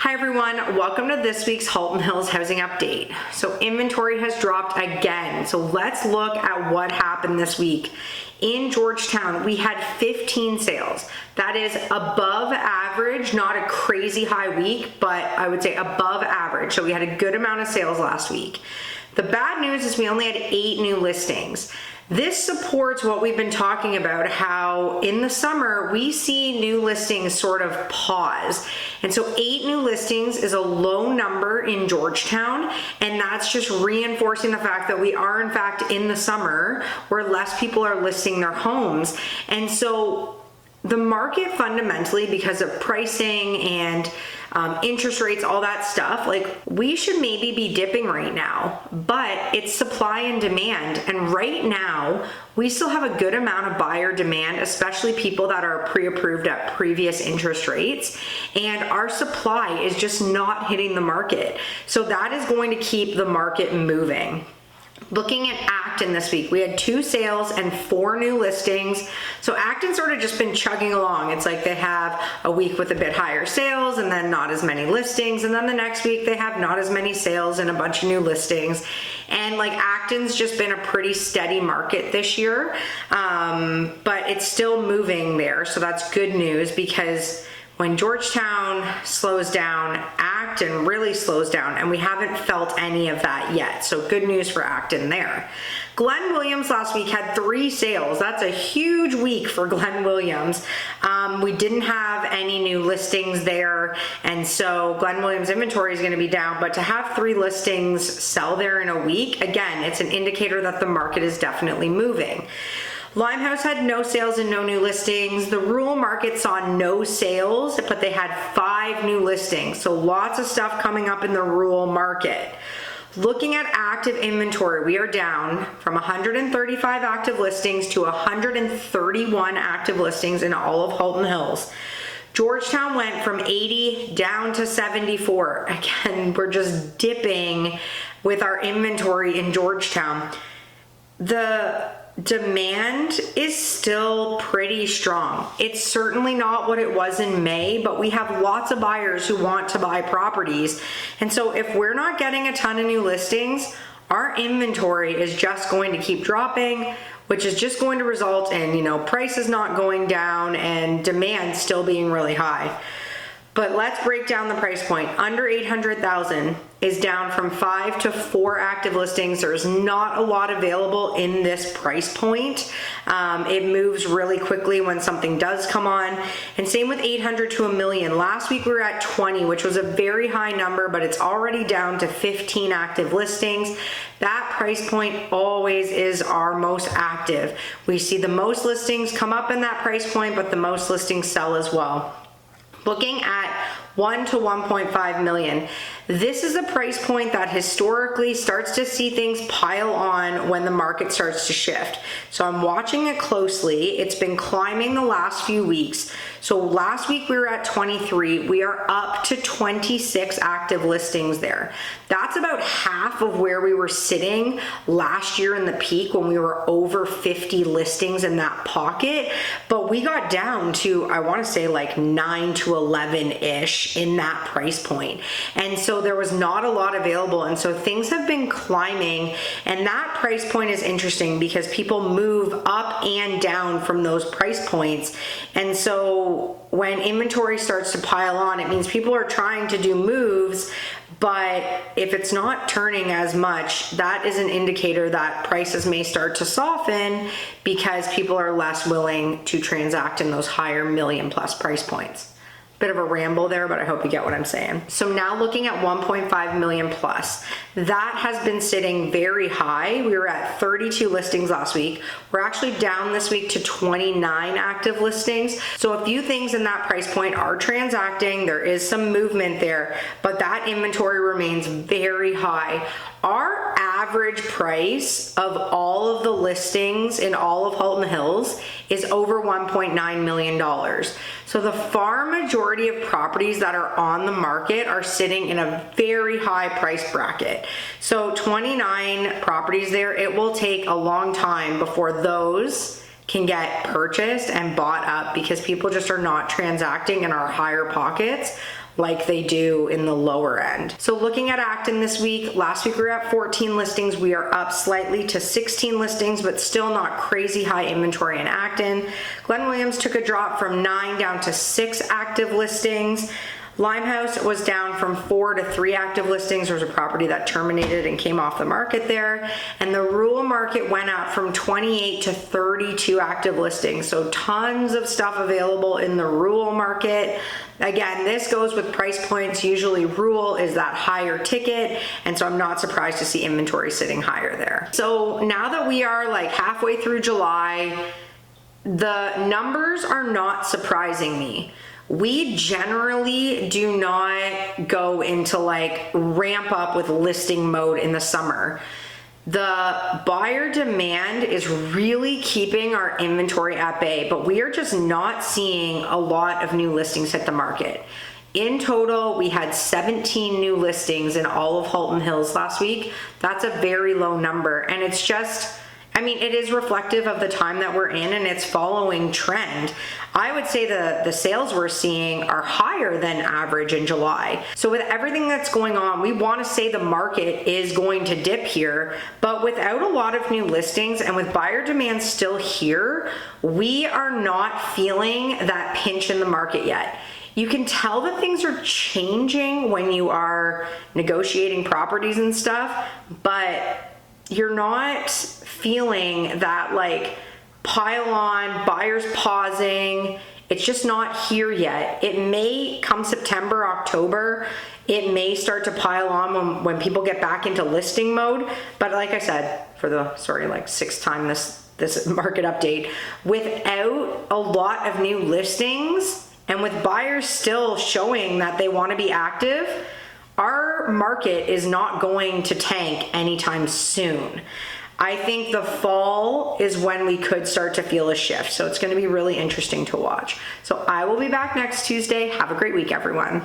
Hi everyone, welcome to this week's Halton Hills housing update. So inventory has dropped again. So let's look at what happened this week. In Georgetown, we had 15 sales. That is above average, not a crazy high week, but I would say above average. So we had a good amount of sales last week. The bad news is we only had 8 new listings. This supports what we've been talking about, how in the summer we see new listings sort of pause. And so 8 new listings is a low number in Georgetown, and that's just reinforcing the fact that we are in fact in the summer where less people are listing their homes. And so the market fundamentally, because of pricing and interest rates, all that stuff, like we should maybe be dipping right now, but it's supply and demand. And right now we still have a good amount of buyer demand, especially people that are pre-approved at previous interest rates. And our supply is just not hitting the market. So that is going to keep the market moving. Looking at Acton this week, we had 2 sales and 4 new listings. So Acton's sort of just been chugging along. It's like they have a week with a bit higher sales and then not as many listings. And then the next week they have not as many sales and a bunch of new listings. And like Acton's just been a pretty steady market this year, but it's still moving there. So that's good news, because when Georgetown slows down, Acton really slows down, and we haven't felt any of that yet. So good news for Acton there. Glen Williams last week had 3 sales. That's a huge week for Glen Williams. We didn't have any new listings there, and so Glen Williams inventory is going to be down, but to have 3 listings sell there in a week, again, it's an indicator that the market is definitely moving. Limehouse had no sales and no new listings. The rural market saw no sales, but they had 5 new listings. So lots of stuff coming up in the rural market. Looking at active inventory, we are down from 135 active listings to 131 active listings in all of Halton Hills. Georgetown went from 80 down to 74. Again, we're just dipping with our inventory in Georgetown. The demand is still pretty strong. It's certainly not what it was in May, but we have lots of buyers who want to buy properties. And so if we're not getting a ton of new listings, our inventory is just going to keep dropping, which is just going to result in, prices not going down and demand still being really high. But let's break down the price point. Under 800,000 is down from 5 to 4 active listings. There's not a lot available in this price point. It moves really quickly when something does come on. And same with 800 to $1 million. Last week we were at 20, which was a very high number, but it's already down to 15 active listings. That price point always is our most active. We see the most listings come up in that price point, but the most listings sell as well. Looking at 1 to 1.5 million. This is a price point that historically starts to see things pile on when the market starts to shift. So I'm watching it closely. It's been climbing the last few weeks. So last week we were at 23. We are up to 26 active listings there. That's about half of where we were sitting last year in the peak when we were over 50 listings in that pocket. But we got down to, I want to say like 9 to 11-ish in that price point. And so there was not a lot available, and so things have been climbing. And that price point is interesting because people move up and down from those price points. And so when inventory starts to pile on, it means people are trying to do moves, but if it's not turning as much, that is an indicator that prices may start to soften because people are less willing to transact in those higher million-plus price points. Bit of a ramble there, but I hope you get what I'm saying. So now looking at 1.5 million plus, that has been sitting very high. We were at 32 listings last week. We're actually down this week to 29 active listings. So a few things in that price point are transacting. There is some movement there, but that inventory remains very high. Our average price of all of the listings in all of Halton Hills is over $1.9 million. So the far majority of properties that are on the market are sitting in a very high price bracket. So 29 properties there, it will take a long time before those can get purchased and bought up because people just are not transacting in our higher pockets like they do in the lower end. So looking at Acton this week, last week we were at 14 listings. We are up slightly to 16 listings, but still not crazy high inventory in Acton. Glen Williams took a drop from 9 down to 6 active listings. Limehouse was down from 4 to 3 active listings. There was a property that terminated and came off the market there. And the rural market went up from 28 to 32 active listings. So tons of stuff available in the rural market. Again, this goes with price points. Usually rural is that higher ticket. And so I'm not surprised to see inventory sitting higher there. So now that we are like halfway through July, the numbers are not surprising me. We generally do not go into like ramp up with listing mode in the summer. The buyer demand is really keeping our inventory at bay, but we are just not seeing a lot of new listings hit the market. In total, we had 17 new listings in all of Halton Hills last week. That's a very low number, and it's just, I mean, it is reflective of the time that we're in, and it's following trend. I would say the sales we're seeing are higher than average in July. So with everything that's going on, we want to say the market is going to dip here, but without a lot of new listings and with buyer demand still here, we are not feeling that pinch in the market yet. You can tell that things are changing when you are negotiating properties and stuff, but you're not feeling that like pile on, buyers pausing. It's just not here yet. It may come September, October, it may start to pile on when people get back into listing mode. But like I said, for the, like 6th time this market update, without a lot of new listings and with buyers still showing that they want to be active, our market is not going to tank anytime soon. I think the fall is when we could start to feel a shift. So it's going to be really interesting to watch. So I will be back next Tuesday. Have a great week, everyone.